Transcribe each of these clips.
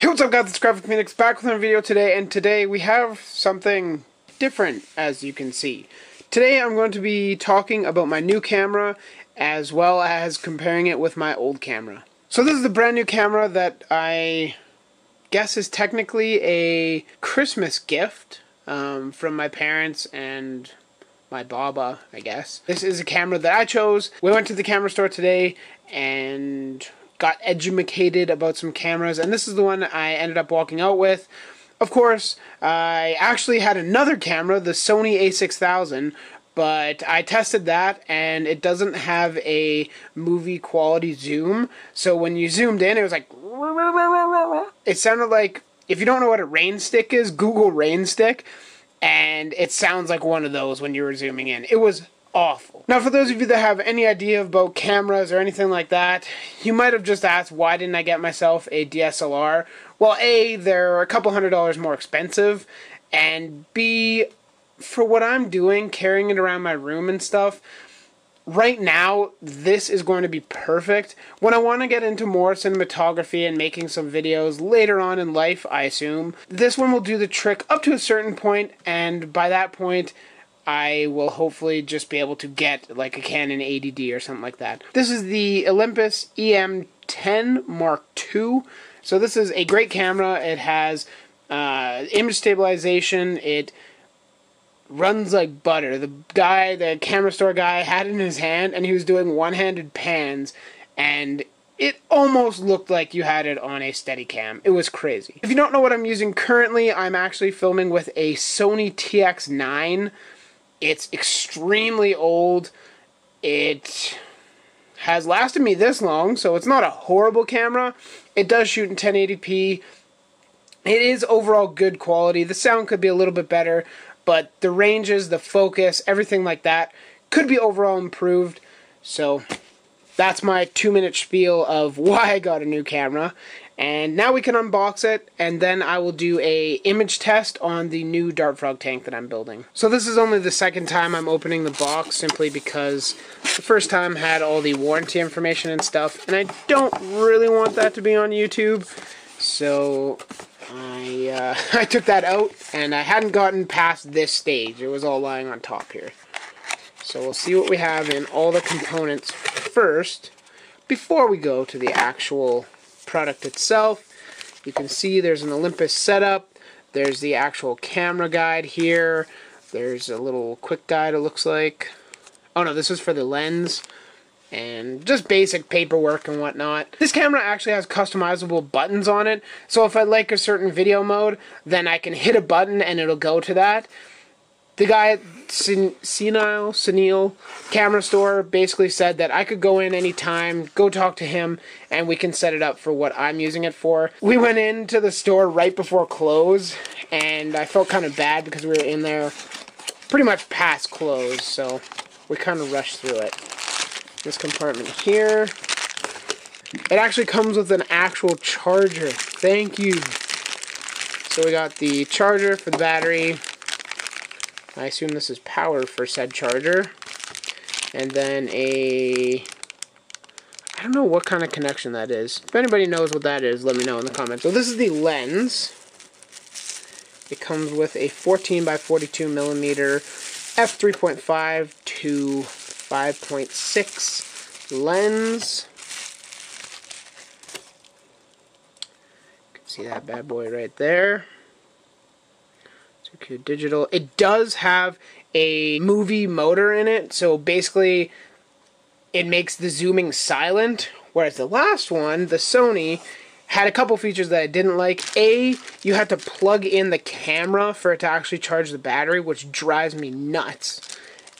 Hey, what's up guys, it's Graphic Phoenix back with another video today, and today we have something different, as you can see. Today I'm going to be talking about my new camera, as well as comparing it with my old camera. So this is the brand new camera that I guess is technically a Christmas gift from my parents and my baba, I guess. This is a camera that I chose. We went to the camera store today and got educated about some cameras, and this is the one I ended up walking out with. Of course, I actually had another camera, the Sony a6000, but I tested that and it doesn't have a movie quality zoom, so when you zoomed in it was like, it sounded like, if you don't know what a rain stick is, Google rain stick, and it sounds like one of those when you were zooming in. It was awful. Now, for those of you that have any idea about cameras or anything like that, you might have just asked, why didn't I get myself a DSLR? Well, A, they're a couple $100 more expensive, and B, for what I'm doing, carrying it around my room and stuff, right now, this is going to be perfect. When I want to get into more cinematography and making some videos later on in life, I assume, this one will do the trick up to a certain point, and by that point, I will hopefully just be able to get like a Canon 80D or something like that. This is the Olympus E-M10 Mark II. So this is a great camera. It has image stabilization. It runs like butter. The camera store guy, had it in his hand and he was doing one-handed pans, and it almost looked like you had it on a Steadicam. It was crazy. If you don't know what I'm using currently, I'm actually filming with a Sony TX9. It's extremely old. It has lasted me this long, so it's not a horrible camera. It does shoot in 1080p. It is overall good quality. The sound could be a little bit better, but the ranges, the focus, everything like that could be overall improved. So that's my 2-minute spiel of why I got a new camera. And now we can unbox it, and then I will do a image test on the new Dart Frog tank that I'm building. So this is only the second time I'm opening the box, simply because the first time had all the warranty information and stuff, and I don't really want that to be on YouTube. So I took that out, and I hadn't gotten past this stage. It was all lying on top here. So we'll see what we have in all the components first, before we go to the actual product itself. You can see there's an Olympus setup. There's the actual camera guide here. There's a little quick guide, it looks like. Oh no, this is for the lens. And just basic paperwork and whatnot. This camera actually has customizable buttons on it, so if I like a certain video mode, then I can hit a button and it'll go to that. The guy at Senile Camera Store basically said that I could go in anytime, go talk to him, and we can set it up for what I'm using it for. We went into the store right before close, and I felt kind of bad because we were in there pretty much past close, so we kind of rushed through it. This compartment here, it actually comes with an actual charger. Thank you. So we got the charger for the battery. I assume this is power for said charger. And then I don't know what kind of connection that is. If anybody knows what that is, let me know in the comments. So this is the lens. It comes with a 14 by 42 millimeter f3.5 to 5.6 lens. You can see that bad boy right there. Digital. It does have a movie motor in it, so basically it makes the zooming silent, whereas the last one, the Sony, had a couple features that I didn't like. A, you had to plug in the camera for it to actually charge the battery, which drives me nuts.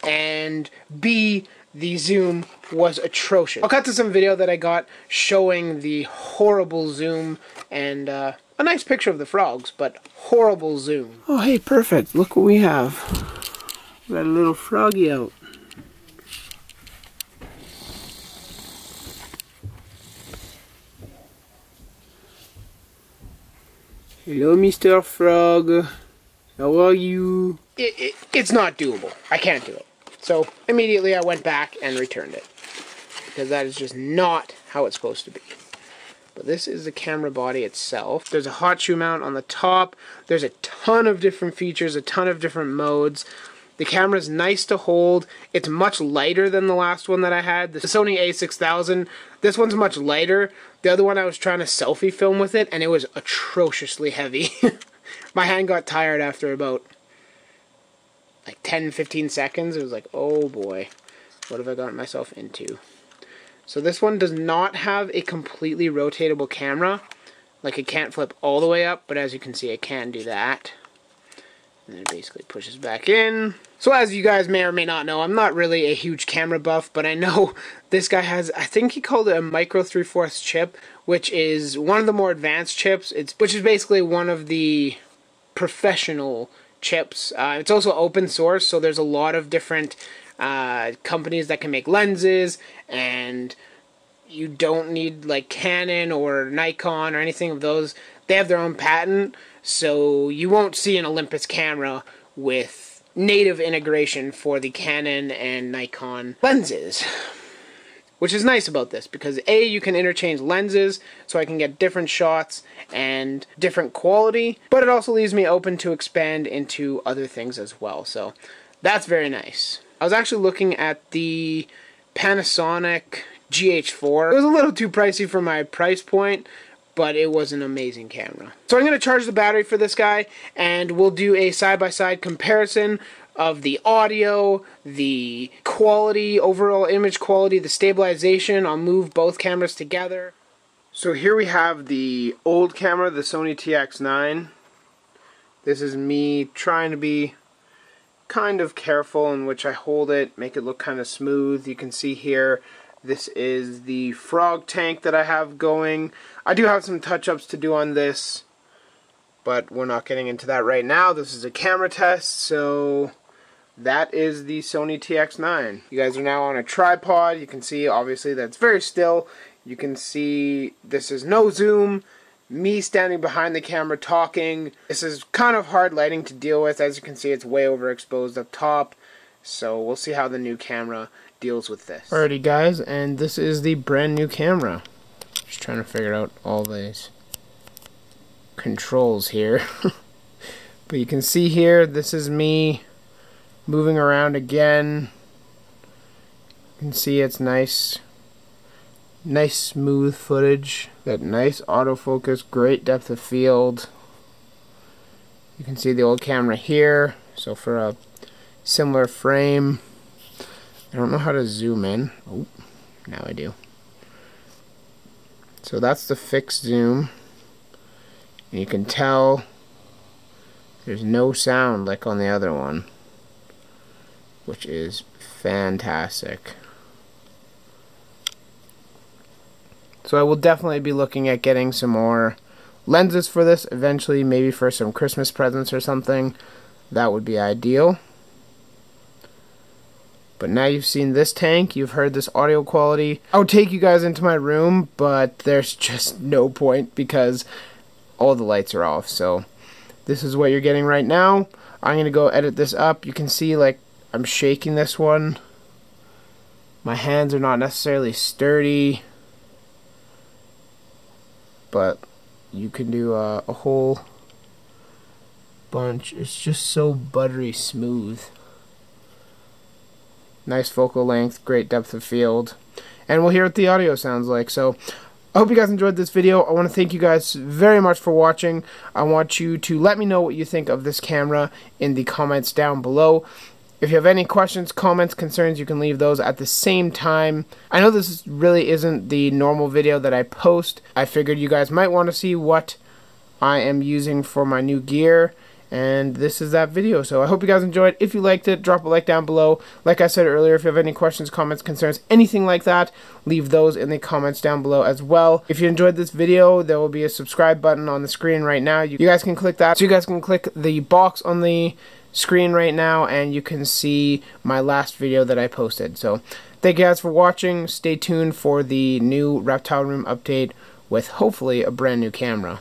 And B, the zoom was atrocious. I'll cut to some video that I got showing the horrible zoom and a nice picture of the frogs, but horrible zoom. Oh, hey, perfect. Look what we have. We got a little froggy out. Hello, Mr. Frog. How are you? It's not doable. I can't do it. So immediately I went back and returned it, because that is just not how it's supposed to be. But this is the camera body itself. There's a hot shoe mount on the top. There's a ton of different features, a ton of different modes. The camera's nice to hold. It's much lighter than the last one that I had, the Sony a6000. This one's much lighter. The other one I was trying to selfie film with it, and it was atrociously heavy. My hand got tired after about like 10-15 seconds. It was like, oh boy, what have I gotten myself into? So this one does not have a completely rotatable camera. Like, it can't flip all the way up, but as you can see, it can do that. And then it basically pushes back in. So as you guys may or may not know, I'm not really a huge camera buff, but I know this guy has, I think he called it a micro 3/4 chip, which is one of the more advanced chips. Which is basically one of the professional chips. It's also open source, so there's a lot of different companies that can make lenses, and you don't need like Canon or Nikon or anything of those. They have their own patent, so you won't see an Olympus camera with native integration for the Canon and Nikon lenses. Which is nice about this, because A, you can interchange lenses, so I can get different shots and different quality, but it also leaves me open to expand into other things as well, so that's very nice. I was actually looking at the Panasonic GH4. It was a little too pricey for my price point, but it was an amazing camera. So I'm going to charge the battery for this guy, and we'll do a side-by-side comparison of the audio, the quality, overall image quality, the stabilization. I'll move both cameras together. So here we have the old camera, the Sony TX9. This is me trying to be kind of careful in which I hold it, make it look kind of smooth. You can see here, this is the frog tank that I have going. I do have some touch-ups to do on this, but we're not getting into that right now. This is a camera test, so that is the Sony TX9. You guys are now on a tripod. You can see, obviously, that's very still. You can see this is no zoom. Me standing behind the camera talking. This is kind of hard lighting to deal with. As you can see, it's way overexposed up top. So we'll see how the new camera deals with this. Alrighty guys, and this is the brand new camera. Just trying to figure out all these controls here. But you can see here, this is me moving around again. You can see it's nice smooth footage. Got nice autofocus, great depth of field. You can see the old camera here. So for a similar frame, I don't know how to zoom in. Oh, now I do. So that's the fixed zoom. And you can tell there's no sound like on the other one, which is fantastic. So I will definitely be looking at getting some more lenses for this eventually, maybe for some Christmas presents or something. That would be ideal. But now you've seen this tank, you've heard this audio quality. I would take you guys into my room, but there's just no point because all the lights are off. So this is what you're getting right now. I'm going to go edit this up. You can see like I'm shaking this one. My hands are not necessarily sturdy, but you can do a whole bunch. It's just so buttery smooth. Nice focal length, great depth of field, and we'll hear what the audio sounds like. So I hope you guys enjoyed this video. I want to thank you guys very much for watching. I want you to let me know what you think of this camera in the comments down below. If you have any questions, comments, concerns, you can leave those at the same time. I know this really isn't the normal video that I post. I figured you guys might want to see what I am using for my new gear, and this is that video. So I hope you guys enjoyed. If you liked it, drop a like down below. Like I said earlier, if you have any questions, comments, concerns, anything like that, leave those in the comments down below as well. If you enjoyed this video, there will be a subscribe button on the screen right now. You guys can click that. So you guys can click the box on the screen right now, and you can see my last video that I posted. So thank you guys for watching. Stay tuned for the new Reptile Room update with hopefully a brand new camera.